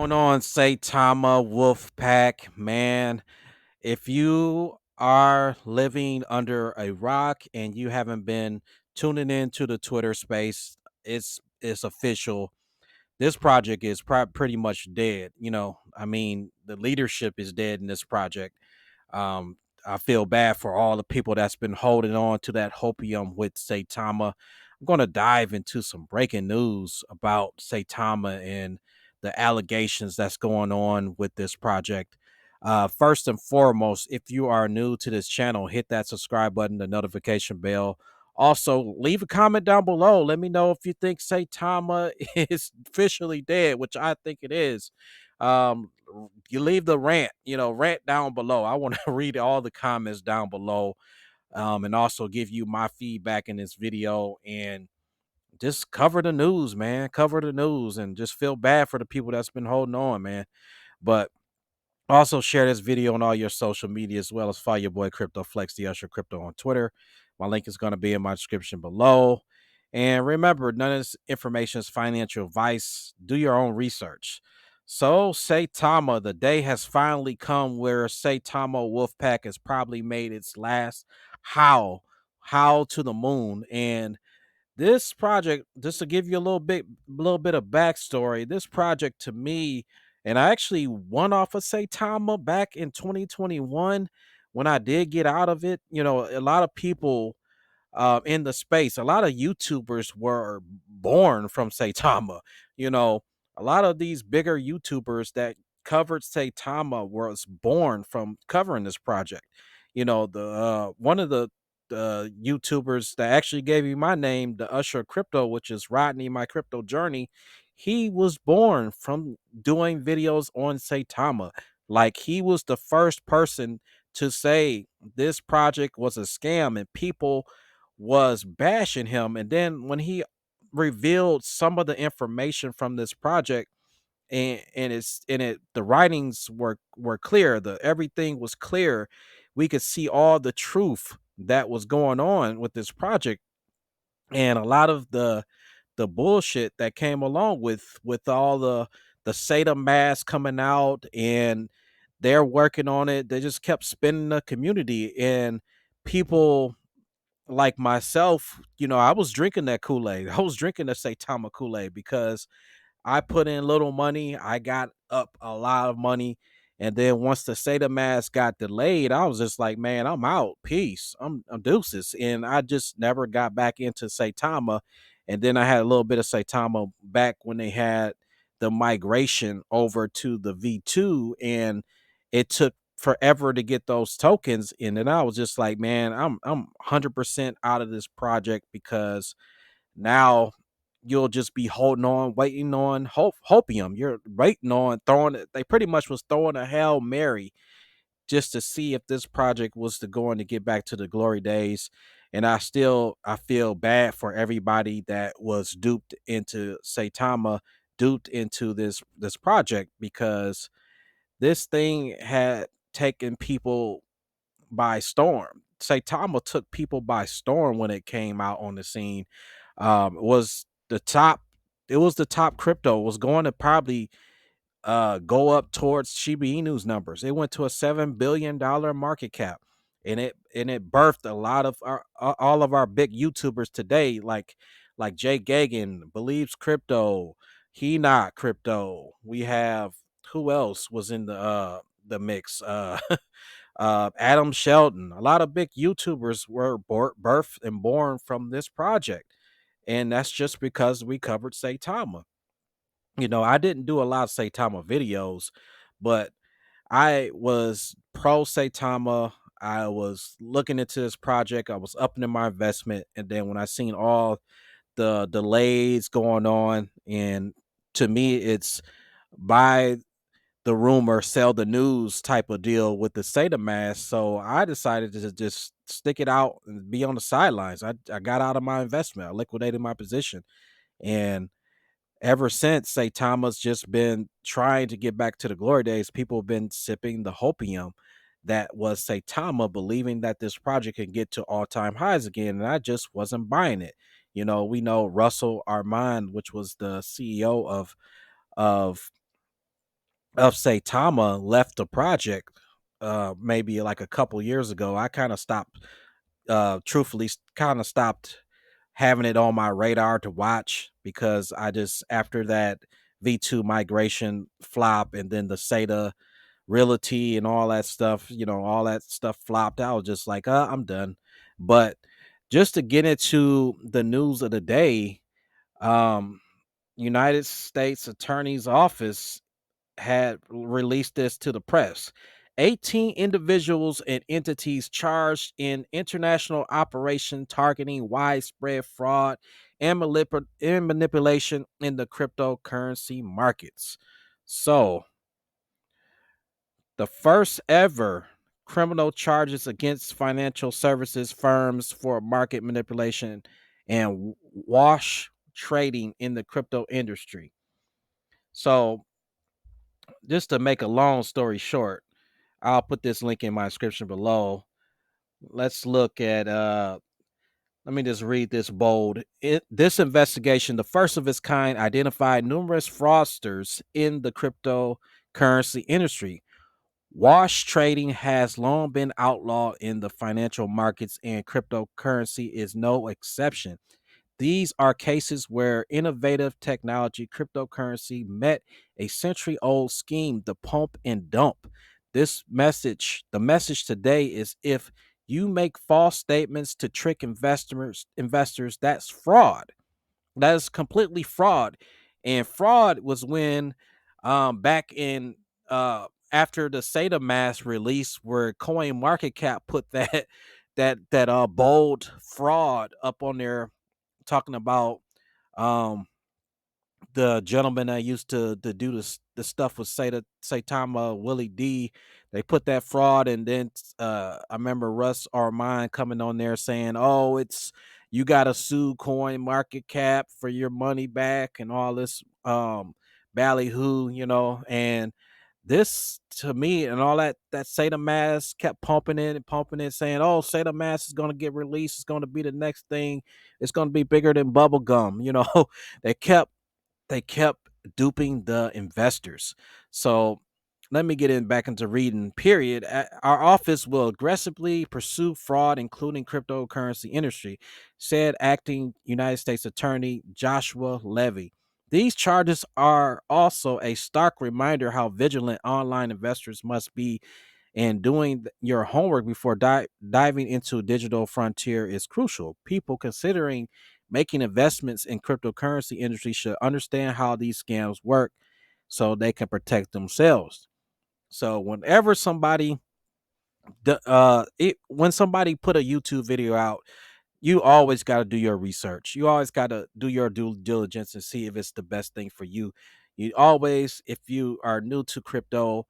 Going on, Saitama Wolfpack, man. If you are living under a rock and you haven't been tuning into the Twitter space, it's official. This project is pretty much dead. I mean, the leadership is dead in this project. Um, I feel bad for all the people that's been holding on to that hopium with Saitama. I'm going to dive into some breaking news about Saitama and the allegations that's going on with this project. First and foremost, if you are new to this channel, hit that subscribe button, the notification bell. Also, leave a comment down below. Let me know if you think Saitama is officially dead, which I think it is. Um, you leave the rant down below. I want to read all the comments down below, and also give you my feedback in this video and just cover the news, man. Cover the news and just feel bad for the people that's been holding on, man. But also share this video on all your social media as well as follow your boy Crypto Flex, the Usher Crypto on Twitter. My link is going to be in my description below. And remember, none of this information is financial advice. Do your own research. So, Saitama, the day has finally come where Saitama Wolfpack has probably made its last howl to the moon. And this project, just to give you a little bit of backstory, this project to me, and I actually won off of Saitama back in 2021 when I did get out of it. A lot of people in the space. A lot of YouTubers were born from Saitama. You know, a lot of these bigger YouTubers that covered Saitama was born from covering this project. The one of the YouTubers that actually gave me my name, the Usher Crypto, which is Rodney, my crypto journey. He was born from doing videos on Saitama. Like he was the first person to say this project was a scam and people was bashing him. And then when he revealed some of the information from this project, and it's in it the writings were clear, the everything was clear, we could see all the truth that was going on with this project, and a lot of the bullshit that came along with all the SATA mask coming out, and they're working on it. They just kept spinning the community, and people like myself, I was drinking that Kool-Aid. I was drinking the Saitama Kool-Aid because I put in little money. I got up a lot of money. And then once the SATA mask got delayed, I was just like, man, I'm out. Peace. I'm deuces. And I just never got back into Saitama. And then I had a little bit of Saitama back when they had the migration over to the V2. And it took forever to get those tokens. And then I was just like, man, I'm 100% out of this project because now you'll just be holding on, waiting on hopium. You're waiting on throwing it. They pretty much was throwing a Hail Mary just to see if this project was going to get back to the glory days. And I feel bad for everybody that was duped into Saitama, duped into this project, because this thing had taken people by storm. Saitama took people by storm when it came out on the scene. Was the top it was the top crypto. It was going to probably go up towards Shiba Inu's numbers. It went to a $7 billion market cap, and it birthed a lot of all of our big YouTubers today, like Jay Gagan, Believes Crypto, He Not Crypto. We have, who else was in the mix? Adam Sheldon. A lot of big YouTubers were birthed and born from this project, and that's just because we covered Saitama. I didn't do a lot of Saitama videos, but I was pro Saitama. I was looking into this project. I was upping in my investment, and then when I seen all the delays going on, and to me, it's buy the rumor, sell the news type of deal with the SATA mask. So I decided to just stick it out and be on the sidelines. I got out of my investment. I liquidated my position, and ever since, Saitama's just been trying to get back to the glory days. People have been sipping the hopium that was Saitama, believing that this project can get to all-time highs again, and I just wasn't buying it. We know Russell Armand, which was the CEO of of Saitama left the project, maybe like a couple years ago. I kind of stopped, truthfully, kind of stopped having it on my radar to watch because I just, after that V2 migration flop and then the SATA realty and all that stuff, all that stuff flopped. I was just like, I'm done. But just to get into the news of the day, um, United States Attorney's Office had released this to the press. 18 individuals and entities charged in international operation targeting widespread fraud and manipulation in the cryptocurrency markets. So, the first ever criminal charges against financial services firms for market manipulation and wash trading in the crypto industry. So, just to make a long story short, I'll put this link in my description below. Let's look at let me just read this bold. This investigation, the first of its kind, identified numerous fraudsters in the cryptocurrency industry. Wash trading has long been outlawed in the financial markets, and cryptocurrency is no exception. These are cases where innovative technology, cryptocurrency, met a century old scheme to pump and dump. The message today is if you make false statements to trick investors, that's fraud. That is completely fraud. And fraud was when back in after the SATA mass release where Coin Market Cap put that bold fraud up on there talking about um the gentleman that used to do the stuff with Saitama Willie D. They put that fraud, and then I remember Russ Armand coming on there saying, "Oh, it's you got to sue Coin Market Cap for your money back and all this ballyhoo, and." This to me and all that Sata Mass kept pumping it and pumping it, saying, "Oh, Sata Mass is going to get released. It's going to be the next thing. It's going to be bigger than bubble gum." They kept duping the investors. So let me get in back into reading. Period. Our office will aggressively pursue fraud, including cryptocurrency industry, said acting United States Attorney Joshua Levy. These charges are also a stark reminder how vigilant online investors must be, and doing your homework before diving into digital frontier is crucial. People considering making investments in cryptocurrency industry should understand how these scams work so they can protect themselves. So whenever somebody when somebody put a YouTube video out, you always got to do your research. You always got to do your due diligence and see if it's the best thing for you. You always, if you are new to crypto,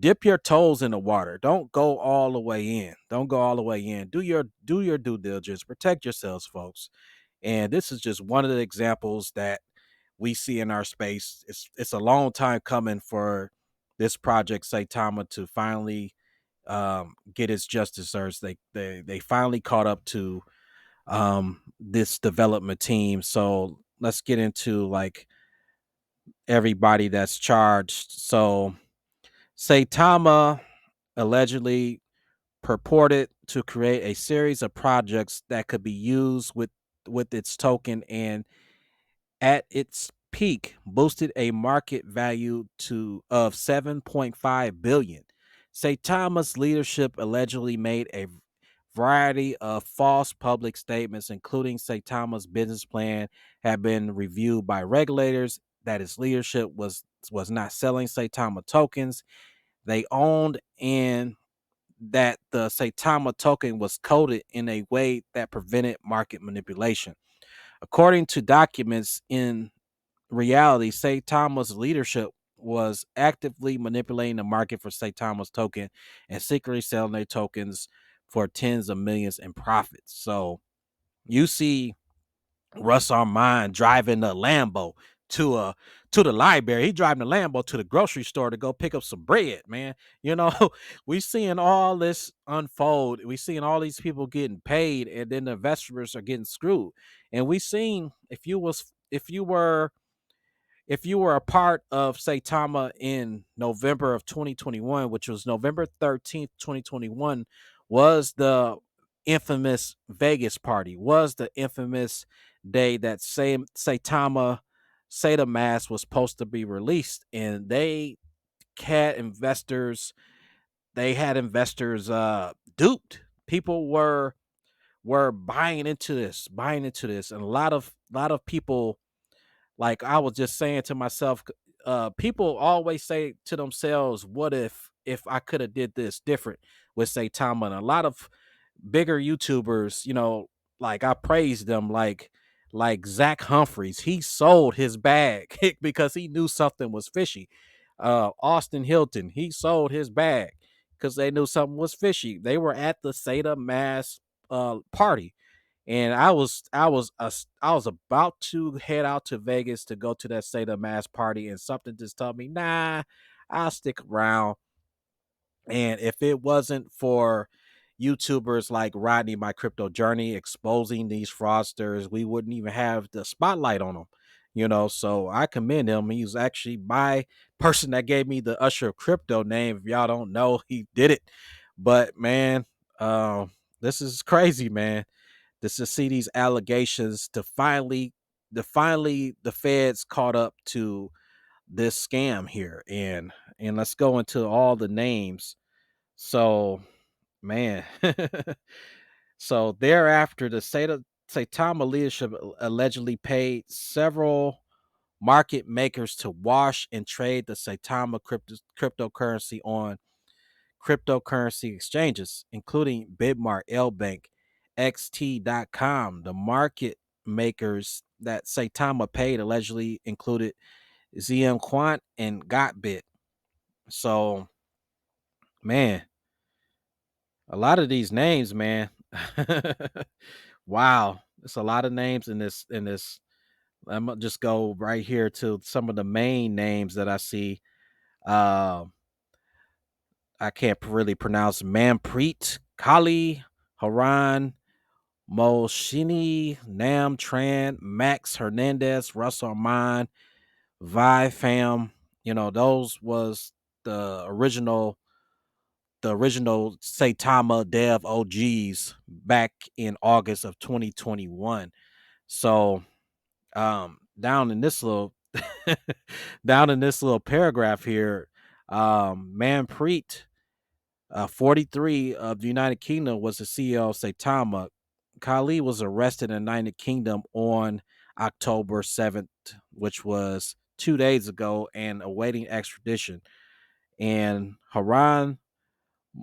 dip your toes in the water. Don't go all the way in. Don't go all the way in. Do your due diligence. Protect yourselves, folks. And this is just one of the examples that we see in our space. It's a long time coming for this project Saitama to finally get its just desserts. They finally caught up to this development team. So let's get into like everybody that's charged. So Saitama allegedly purported to create a series of projects that could be used with its token, and at its peak boosted a market value to of 7.5 billion. Saitama's leadership allegedly made a variety of false public statements, including Saitama's business plan had been reviewed by regulators, that his leadership was not selling Saitama tokens they owned, and that the Saitama token was coded in a way that prevented market manipulation. According to documents, in reality, Saitama's leadership was actively manipulating the market for Saitama's token and secretly selling their tokens for tens of millions in profits. So you see Russ Armand driving a Lambo to a to the library. He driving the Lambo to the grocery store to go pick up some bread, man. You know, we seeing all this unfold. We seeing all these people getting paid, and then the investors are getting screwed. And we seen if you were if you were a part of Saitama in November of 2021, which was November 13th, 2021, was the infamous Vegas party, was the infamous day that same Saitama Sata Mask was supposed to be released. And had investors, they had investors duped. People were buying into this, and a lot of people, like I was just saying to myself, people always say to themselves, "What if I could have did this different with Saitama?" And a lot of bigger YouTubers, like I praised them, like Zach Humphreys. He sold his bag because he knew something was fishy. Austin Hilton, he sold his bag because they knew something was fishy. They were at the Sata Mass party, and I was about to head out to Vegas to go to that Sata Mass party, and something just told me, nah, I'll stick around. And if it wasn't for YouTubers like Rodney My Crypto Journey exposing these fraudsters, we wouldn't even have the spotlight on them. So I commend him. He was actually my person that gave me the Usher of Crypto name. If y'all don't know, he did it. But man, this is crazy, man. Just to see these allegations, to finally the feds caught up to this scam here. And let's go into all the names. So, man. So thereafter, the Saitama leadership allegedly paid several market makers to wash and trade the Saitama cryptocurrency on cryptocurrency exchanges, including Bitmart, Lbank, XT.com. The market makers that Saitama paid allegedly included ZM Quant and Gotbit. So, man, a lot of these names, man. Wow, it's a lot of names in this. I'm gonna just go right here to some of the main names that I see. Uh, I can't really pronounce Manpreet, Kali, Haran, Moshini, Nam Tran, Max Hernandez, Russell Armand, Vi Fam. Those was the original the original Saitama Dev OGs back in August of 2021. So down in this little down in this little paragraph here, Manpreet, 43 of the United Kingdom, was the CEO of Saitama. Kali was arrested in the United Kingdom on October 7th, which was 2 days ago, and awaiting extradition. And Haran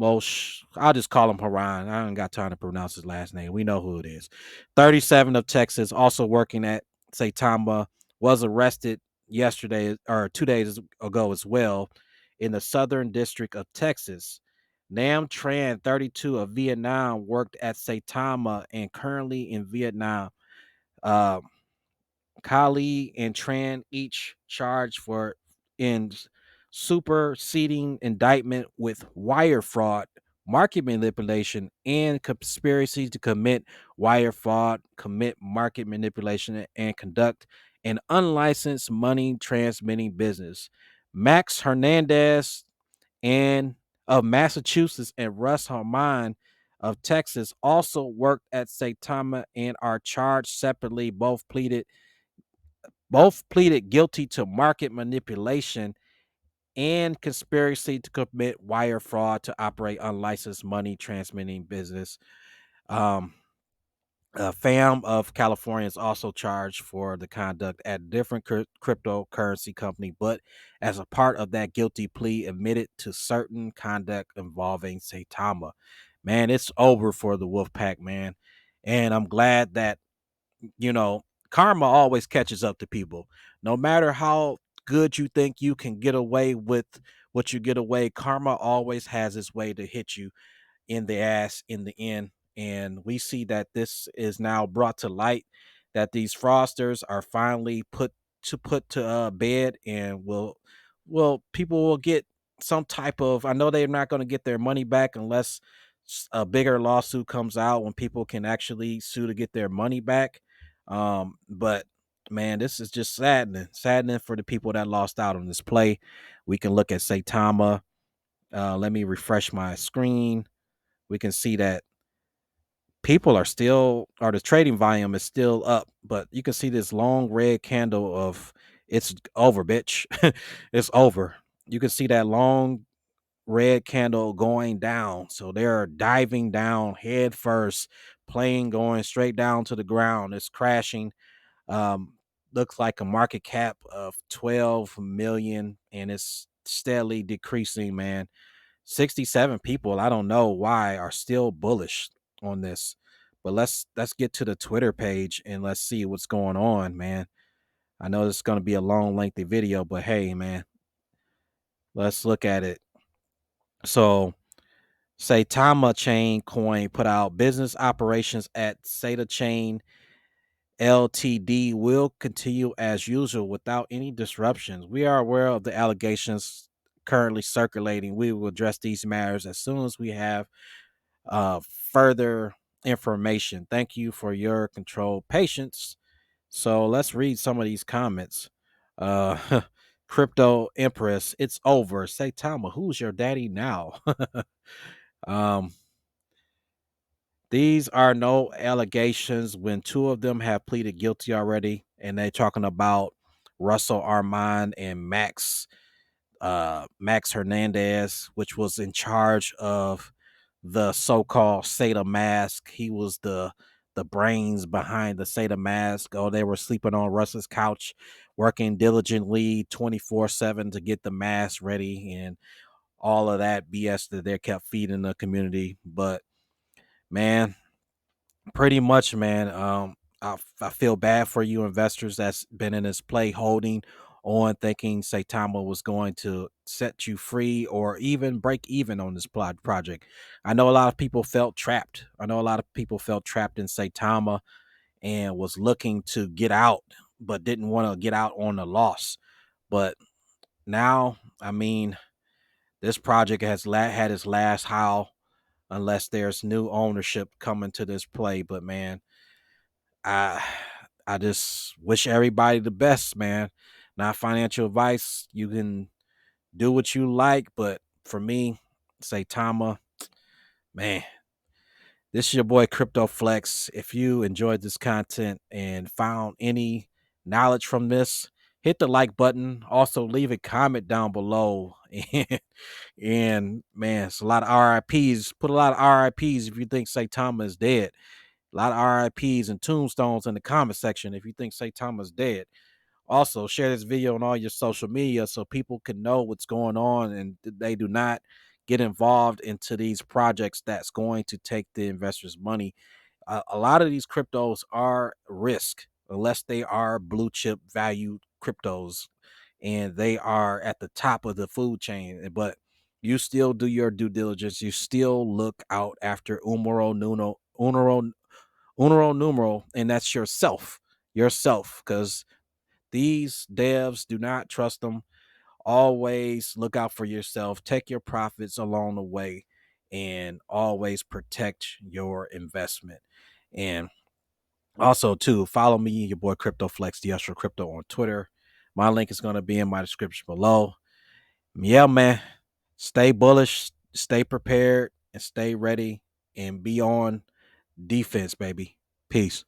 I'll just call him Haran. I ain't got time to pronounce his last name. We know who it is. 37 of Texas, also working at Saitama, was arrested yesterday or 2 days ago as well in the Southern District of Texas. Nam Tran, 32 of Vietnam, worked at Saitama and currently in Vietnam. Uh, Kali and Tran each charged for in superseding indictment with wire fraud, market manipulation, and conspiracy to commit wire fraud, commit market manipulation, and conduct an unlicensed money transmitting business. Max Hernandez and of Massachusetts and Russ Harmon of Texas also worked at Saitama and are charged separately. Both pleaded guilty to market manipulation and conspiracy to commit wire fraud to operate unlicensed money transmitting business. Um, FAM of California is also charged for the conduct at a different cryptocurrency company, but as a part of that guilty plea, admitted to certain conduct involving Saitama. Man, it's over for the Wolfpack, man. And I'm glad that you know, karma always catches up to people. No matter how good you think you can get away with what you get away, karma always has its way to hit you in the ass in the end. And we see that this is now brought to light that these fraudsters are finally put to bed, and people will get some type of. I know they're not going to get their money back unless a bigger lawsuit comes out when people can actually sue to get their money back. But man, this is just saddening for the people that lost out on this play. We can look at Saitama. Let me refresh my screen. We can see that people are still, or the trading volume is still up, but you can see this long red candle of it's over, bitch. It's over. You can see that long red candle going down. So they're diving down head first, plane going straight down to the ground. It's crashing. Um, Looks like a market cap of 12 million, and it's steadily decreasing, man. 67 people, I don't know why, are still bullish on this. But let's get to the Twitter page and let's see what's going on, man. I know it's going to be a long, lengthy video, but hey, man, let's look at it. So, SaitaChain Coin put out business operations at SaitaChain Ltd will continue as usual without any disruptions. We are aware of the allegations currently circulating. We will address these matters as soon as we have further information. Thank you for your controlled patience. So let's read some of these comments. Uh, Crypto Empress, it's over. Saitama, who's your daddy now? um, these are no allegations when two of them have pleaded guilty already, and they're talking about Russell Armand and Max Hernandez, which was in charge of the so-called Sata mask. He was the brains behind the Sata mask. Oh, they were sleeping on Russ's couch, working diligently 24/7 to get the mask ready and all of that BS that they kept feeding the community. But man, pretty much, man. I feel bad for you investors that's been in this play holding on, thinking Saitama was going to set you free or even break even on this project. I know a lot of people felt trapped. I know a lot of people felt trapped in Saitama and was looking to get out, but didn't want to get out on a loss. But now, I mean, this project has had its last howl unless there's new ownership coming to this play. But man, I I just wish everybody the best, man. Not financial advice. You can do what you like, but for me, Saitama, man, this is your boy Crypto Flex. If you enjoyed this content and found any knowledge from this, hit the like button. Also, leave a comment down below. And man, it's a lot of RIPs. Put a lot of RIPs if you think Saitama is dead. A lot of RIPs and tombstones in the comment section if you think Saitama's dead. Also, share this video on all your social media so people can know what's going on and they do not get involved into these projects that's going to take the investors' money. A lot of these cryptos are risk unless they are blue chip value cryptos and they are at the top of the food chain. But you still do your due diligence. You still look out after Unero numero, and that's yourself, because these devs, do not trust them. Always look out for yourself. Take your profits along the way, and always protect your investment. And also, too, follow me, your boy CryptoFlex, the Usher Crypto on Twitter. My link is going to be in my description below. Yeah, man. Stay bullish, stay prepared, and stay ready, and be on defense, baby. Peace.